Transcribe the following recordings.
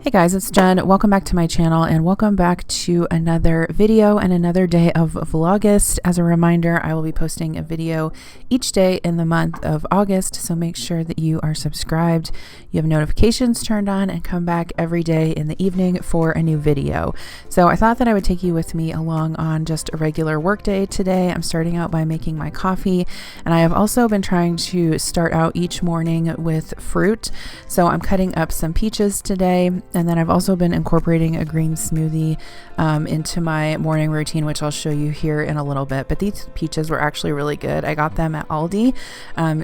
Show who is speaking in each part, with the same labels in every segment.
Speaker 1: Hey guys, it's Jen. Welcome back to my channel and welcome back to another video and another day of Vlogust. As a reminder, I will be posting a video each day in the month of August, so make sure that you are subscribed, you have notifications turned on, and come back every day in the evening for a new video. So I thought that I would take you with me along on just a regular work day today. I'm starting out by making my coffee, and I have also been trying to start out each morning with fruit. So I'm cutting up some peaches today. And then I've also been incorporating a green smoothie into my morning routine, which I'll show you here in a little bit. But these peaches were actually really good. I got them at Aldi,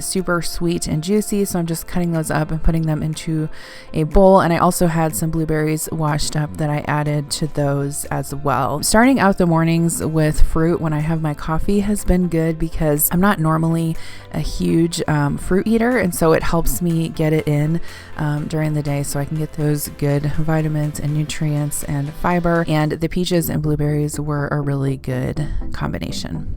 Speaker 1: super sweet and juicy. So I'm just cutting those up and putting them into a bowl. And I also had some blueberries washed up that I added to those as well. Starting out the mornings with fruit when I have my coffee has been good because I'm not normally a huge fruit eater. And so it helps me get it in during the day so I can get those good vitamins and nutrients and fiber, and the peaches and blueberries were a really good combination.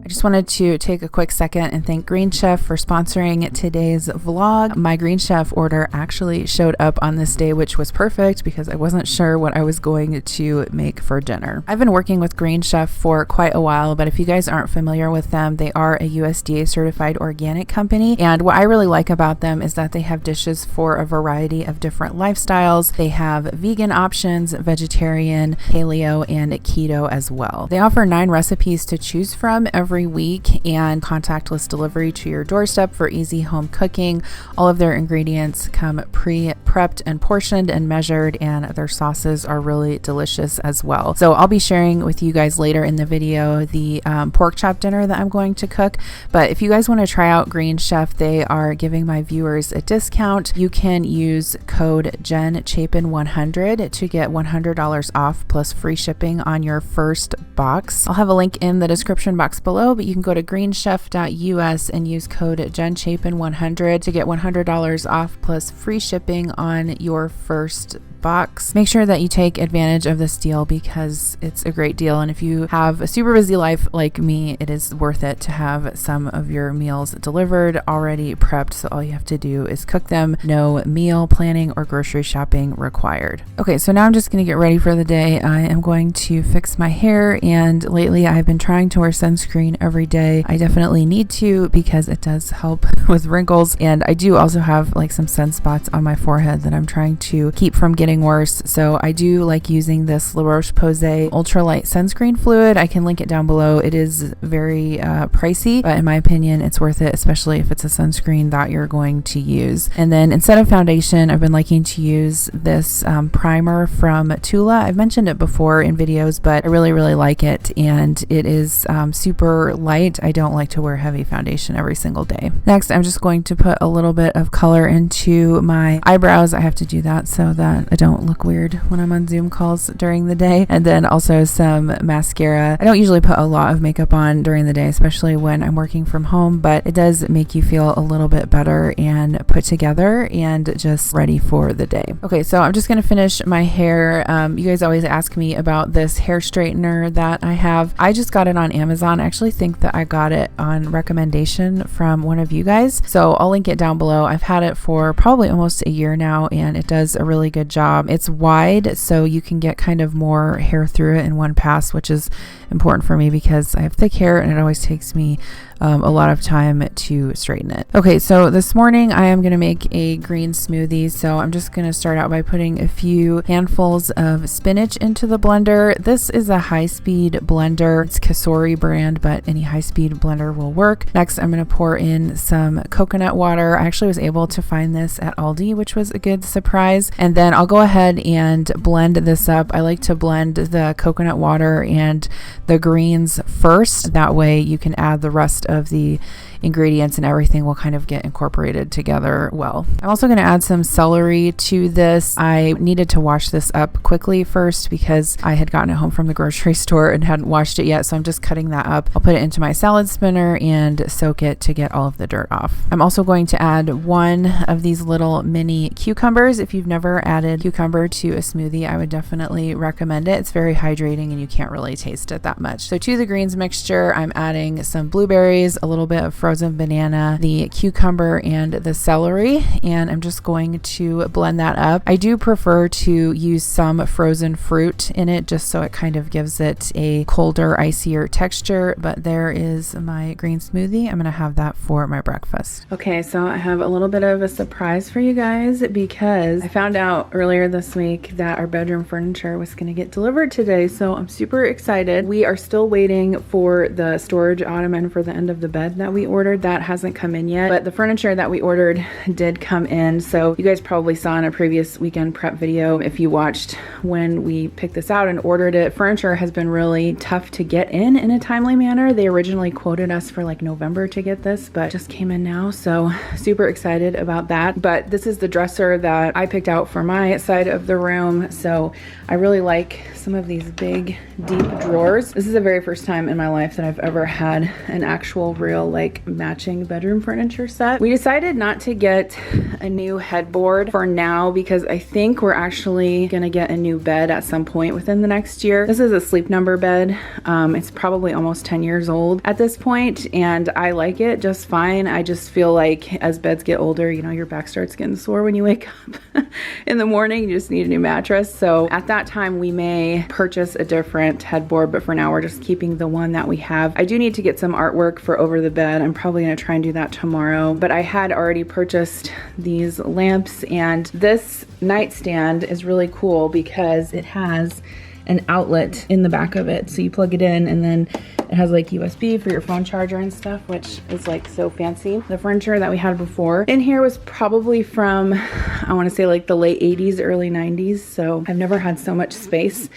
Speaker 1: I just wanted to take a quick second and thank Green Chef for sponsoring today's vlog. My Green Chef order actually showed up on this day, which was perfect because I wasn't sure what I was going to make for dinner. I've been working with Green Chef for quite a while, but if you guys aren't familiar with them, they are a USDA certified organic company. And what I really like about them is that they have dishes for a variety of different lifestyles. They have vegan options, vegetarian, paleo, and keto as well. They offer 9 recipes to choose from every week and contactless delivery to your doorstep for easy home cooking. All of their ingredients come pre-prepped and portioned and measured, and their sauces are really delicious as well. So I'll be sharing with you guys later in the video the pork chop dinner that I'm going to cook. But if you guys want to try out Green Chef, they are giving my viewers a discount. You can use code Chapin100 to get $100 off plus free shipping on your first box. I'll have a link in the description box below, but you can go to greenchef.us and use code Chapin100 to get $100 off plus free shipping on your first box. Make sure that you take advantage of this deal because it's a great deal, and if you have a super busy life like me, it is worth it to have some of your meals delivered already prepped, so all you have to do is cook them. No meal planning or grocery shopping required. Okay, so now I'm just going to get ready for the day. I am going to fix my hair, and lately I've been trying to wear sunscreen every day. I definitely need to because it does help with wrinkles, and I do also have like some sunspots on my forehead that I'm trying to keep from getting worse. So I do like using this La Roche-Posay ultralight sunscreen fluid. I can link it down below. It is very pricey, but in my opinion it's worth it, especially if it's a sunscreen that you're going to use. And then instead of foundation, I've been liking to use this primer from Tula. I've mentioned it before in videos, but I really like it, and it is super light. I don't like to wear heavy foundation every single day. Next, I'm just going to put a little bit of color into my eyebrows. I have to do that so that I don't look weird when I'm on Zoom calls during the day. And then also some mascara. I don't usually put a lot of makeup on during the day, especially when I'm working from home, but it does make you feel a little bit better and put together and just ready for the day. Okay, so I'm just going to finish my hair. You guys always ask me about this hair straightener that I have. I just got it on Amazon. I actually think that I got it on recommendation from one of you guys, so I'll link it down below. I've had it for probably almost a year now, and it does a really good job. It's wide, so you can get kind of more hair through it in one pass, which is important for me because I have thick hair and it always takes me a lot of time to straighten it. Okay, so this morning I am going to make a green smoothie. So I'm just going to start out by putting a few handfuls of spinach into the blender. This is a high-speed blender. It's Kasori brand, but any high-speed blender will work. Next, I'm going to pour in some coconut water. I actually was able to find this at Aldi, which was a good surprise. And then I'll go ahead and blend this up. I like to blend the coconut water and the greens first. That way you can add the rest of the ingredients and everything will kind of get incorporated together well. I'm also going to add some celery to this. I needed to wash this up quickly first because I had gotten it home from the grocery store and hadn't washed it yet, so I'm just cutting that up. I'll put it into my salad spinner and soak it to get all of the dirt off. I'm also going to add one of these little mini cucumbers. If you've never added cucumber to a smoothie, I would definitely recommend it. It's very hydrating and you can't really taste it that that much. So to the greens mixture, I'm adding some blueberries, a little bit of frozen banana, the cucumber, and the celery, and I'm just going to blend that up. I do prefer to use some frozen fruit in it just so it kind of gives it a colder, icier texture, but there is my green smoothie. I'm gonna have that for my breakfast. Okay, so I have a little bit of a surprise for you guys because I found out earlier this week that our bedroom furniture was gonna get delivered today, so I'm super excited. We are still waiting for the storage ottoman for the end of the bed that we ordered. That hasn't come in yet, but the furniture that we ordered did come in. So you guys probably saw in a previous weekend prep video, if you watched when we picked this out and ordered it, furniture has been really tough to get in a timely manner. They originally quoted us for like November to get this, but just came in now. So super excited about that. But this is the dresser that I picked out for my side of the room. So I really like some of these big, deep drawers. This is the very first time in my life that I've ever had an actual real like matching bedroom furniture set. We decided not to get a new headboard for now because I think we're actually gonna get a new bed at some point within the next year. This is a Sleep Number bed. It's probably almost 10 years old at this point, and I like it just fine. I just feel like as beds get older, you know, your back starts getting sore when you wake up in the morning. You just need a new mattress. So at that time, we may purchase a different headboard, but for now, we're just keeping the one that we have. I do need to get some artwork for over the bed. I'm probably gonna try and do that tomorrow, but I had already purchased these lamps, and this nightstand is really cool because it has an outlet in the back of it. So you plug it in and then it has like USB for your phone charger and stuff, which is like so fancy. The furniture that we had before in here was probably from, I wanna say like the late 80s, early 90s. So I've never had so much space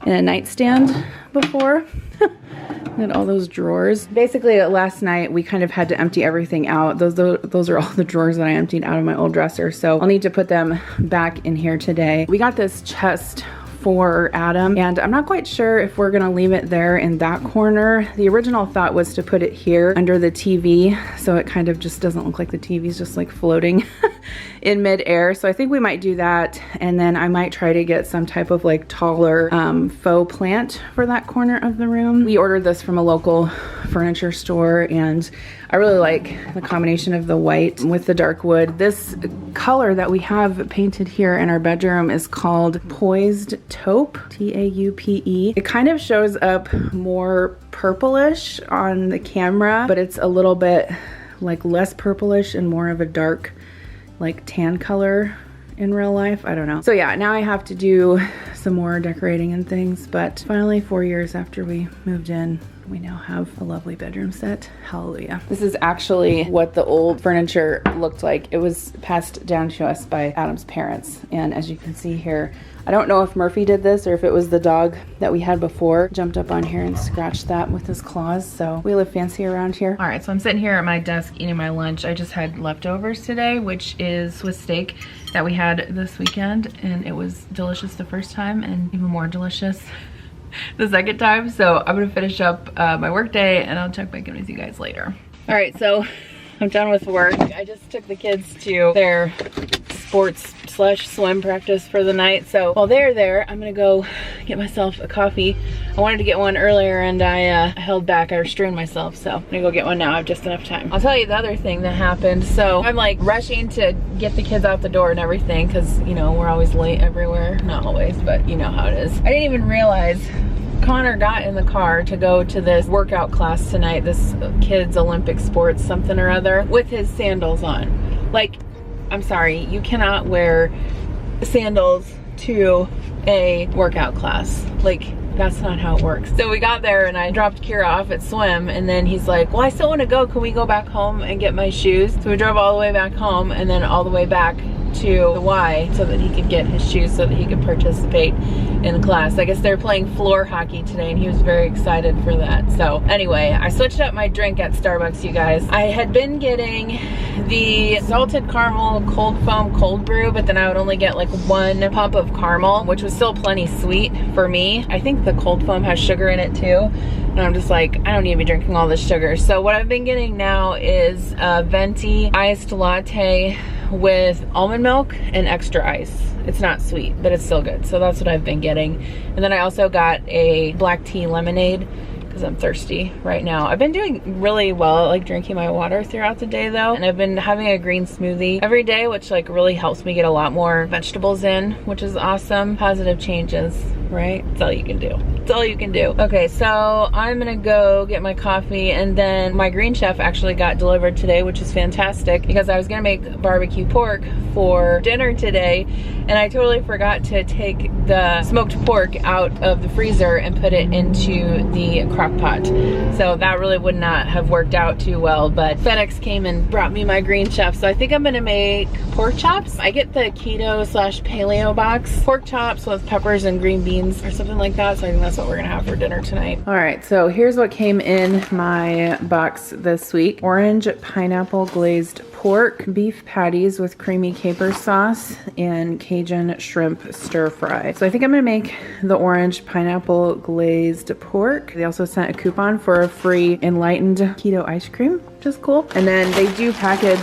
Speaker 1: in a nightstand before. And all those drawers. Basically last night we kind of had to empty everything out. Those are all the drawers that I emptied out of my old dresser. So I'll need to put them back in here today. We got this chest for Adam, and I'm not quite sure if we're gonna leave it there in that corner. The original thought was to put it here under the TV, so it kind of just doesn't look like the TV's just like floating in midair. So I think we might do that, and then I might try to get some type of like taller faux plant for that corner of the room. We ordered this from a local furniture store, and I really like the combination of the white with the dark wood. This color that we have painted here in our bedroom is called Poised Taupe, T-A-U-P-E. It kind of shows up more purplish on the camera, but it's a little bit like less purplish and more of a dark like tan color in real life. I don't know. So yeah, now I have to do some more decorating and things, but finally 4 years after we moved in, we now have a lovely bedroom set. Hallelujah. This is actually what the old furniture looked like. It was passed down to us by Adam's parents. And as you can see here, I don't know if Murphy did this or if it was the dog that we had before, jumped up on here and scratched that with his claws. So we live fancy around here. All right, so I'm sitting here at my desk eating my lunch. I just had leftovers today, which is Swiss steak that we had this weekend. And it was delicious the first time and even more delicious the second time. So I'm gonna finish up my work day and I'll check back in with you guys later. All right, so I'm done with work. I just took the kids to their sports/swim practice for the night. So while they're there, I'm gonna go get myself a coffee. I wanted to get one earlier and I held back, I restrained myself. So I'm gonna go get one now, I have just enough time. I'll tell you the other thing that happened. So I'm like rushing to get the kids out the door and everything because, you know, we're always late everywhere. Not always, but you know how it is. I didn't even realize Connor got in the car to go to this workout class tonight, this kids Olympic sports something or other, with his sandals on. Like, I'm sorry, you cannot wear sandals to a workout class. Like, that's not how it works. So we got there and I dropped Kira off at swim, and then he's like, well, I still want to go. Can we go back home and get my shoes? So we drove all the way back home and then all the way back to the Y so that he could get his shoes so that he could participate in class. I guess they're playing floor hockey today and he was very excited for that. So anyway, I switched up my drink at Starbucks, you guys. I had been getting the salted caramel cold foam cold brew, but then I would only get like one pump of caramel, which was still plenty sweet for me. I think the cold foam has sugar in it too. And I'm just like, I don't need to be drinking all this sugar. So what I've been getting now is a venti iced latte with almond milk and extra ice. It's not sweet, but it's still good. So that's what I've been getting. And then I also got a black tea lemonade because I'm thirsty right now. I've been doing really well, like drinking my water throughout the day though, and I've been having a green smoothie every day, which like really helps me get a lot more vegetables in, which is awesome. Positive changes, right? That's all you can do. That's all you can do. Okay, so I'm gonna go get my coffee, and then my Green Chef actually got delivered today, which is fantastic because I was gonna make barbecue pork for dinner today, and I totally forgot to take the smoked pork out of the freezer and put it into the crock pot. So that really would not have worked out too well, but FedEx came and brought me my Green Chef. So I think I'm gonna make pork chops. I get the keto/paleo box. Pork chops with peppers and green beans or something like that. So I think that's what we're gonna have for dinner tonight. All right, so here's what came in my box this week. Orange pineapple glazed pork, beef patties with creamy caper sauce, and Cajun shrimp stir fry. So I think I'm gonna make the orange pineapple glazed pork. They also sent a coupon for a free enlightened keto ice cream, which is cool. And then they do package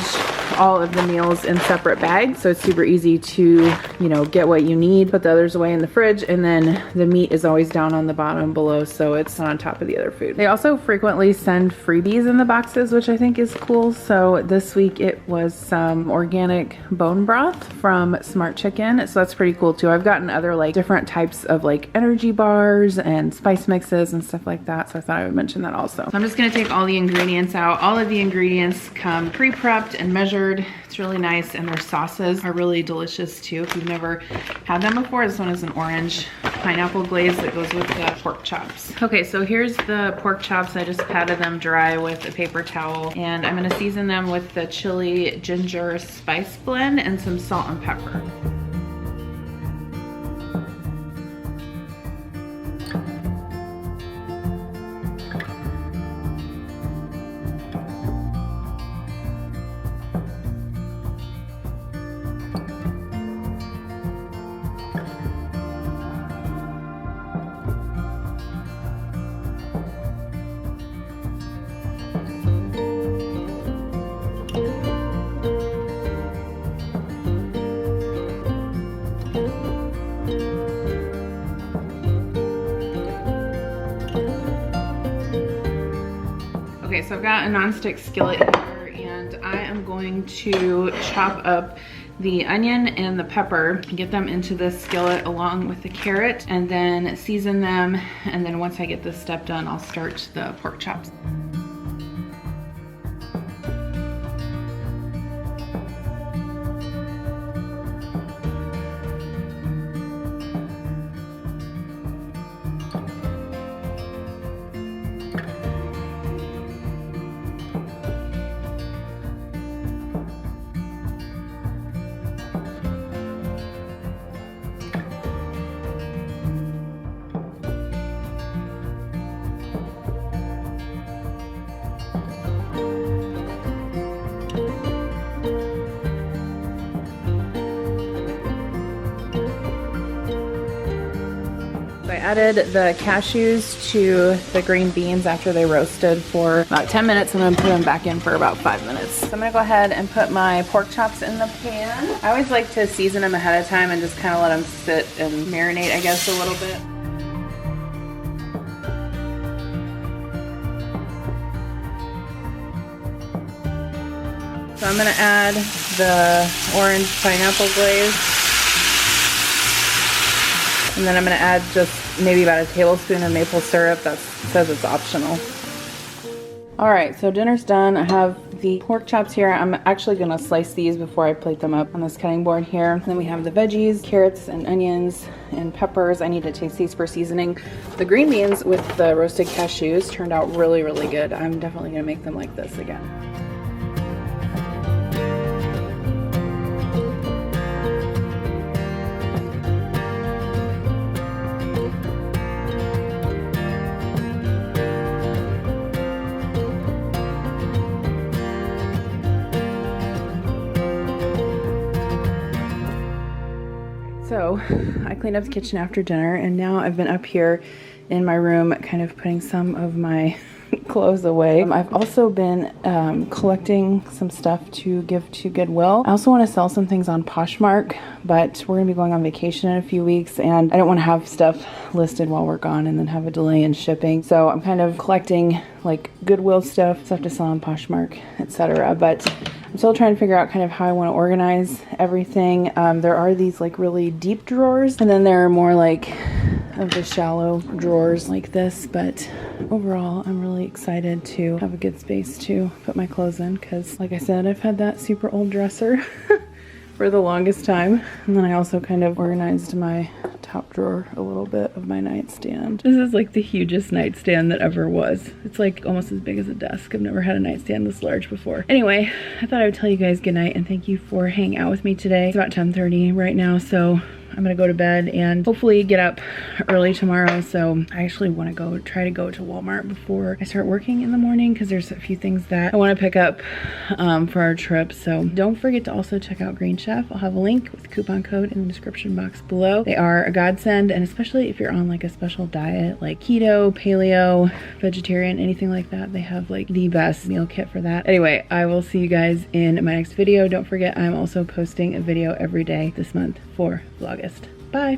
Speaker 1: all of the meals in separate bags, so it's super easy to, you know, get what you need, put the others away in the fridge, and then the meat is always down on the bottom below, so it's not on top of the other food. They also frequently send freebies in the boxes, which I think is cool. So this week it was some organic bone broth from Smart Chicken, so that's pretty cool too. I've gotten other like different types of like energy bars and spice mixes and stuff like that, so I thought I would mention that also. So I'm just gonna take all the ingredients out. All of the ingredients come pre-prepped and measured. It's really nice, and their sauces are really delicious too. If you've never had them before, this one is an orange pineapple glaze that goes with the pork chops. Okay, so here's the pork chops. I just patted them dry with a paper towel, and I'm gonna season them with the chili ginger spice blend and some salt and pepper. Okay, so I've got a nonstick skillet here, and I am going to chop up the onion and the pepper, get them into this skillet along with the carrot, and then season them. And then once I get this step done, I'll start the pork chops. I added the cashews to the green beans after they roasted for about 10 minutes, and I'm gonna put them back in for about 5 minutes. So I'm gonna go ahead and put my pork chops in the pan. I always like to season them ahead of time and just kind of let them sit and marinate, I guess, a little bit. So I'm gonna add the orange pineapple glaze. And then I'm gonna add just maybe about a tablespoon of maple syrup. That says it's optional. All right, so dinner's done. I have the pork chops here. I'm actually gonna slice these before I plate them up on this cutting board here. Then we have the veggies, carrots and onions and peppers. I need to taste these for seasoning. The green beans with the roasted cashews turned out really, really good. I'm definitely gonna make them like this again. So I cleaned up the kitchen after dinner, and now I've been up here in my room kind of putting some of my clothes away. I've also been collecting some stuff to give to Goodwill. I also want to sell some things on Poshmark, but we're gonna be going on vacation in a few weeks and I don't want to have stuff listed while we're gone and then have a delay in shipping. So I'm kind of collecting like Goodwill stuff to sell on Poshmark, etc. But I'm still trying to figure out kind of how I want to organize everything. There are these like really deep drawers, and then there are more like of the shallow drawers like this. But overall, I'm really excited to have a good space to put my clothes in because, like I said, I've had that super old dresser for the longest time. And then I also kind of organized my top drawer a little bit of my nightstand. This is like the hugest nightstand that ever was. It's like almost as big as a desk. I've never had a nightstand this large before. Anyway, I thought I would tell you guys good night and thank you for hanging out with me today. It's about 10:30 right now, so I'm gonna go to bed and hopefully get up early tomorrow. So I actually want to try to go to Walmart before I start working in the morning because there's a few things that I want to pick up for our trip. So don't forget to also check out Green Chef. I'll have a link with coupon code in the description box below. They are a godsend, and especially if you're on like a special diet like keto, paleo, vegetarian, anything like that, they have like the best meal kit for that. Anyway, I will see you guys in my next video. Don't forget, I'm also posting a video every day this month for Vlogust. Bye.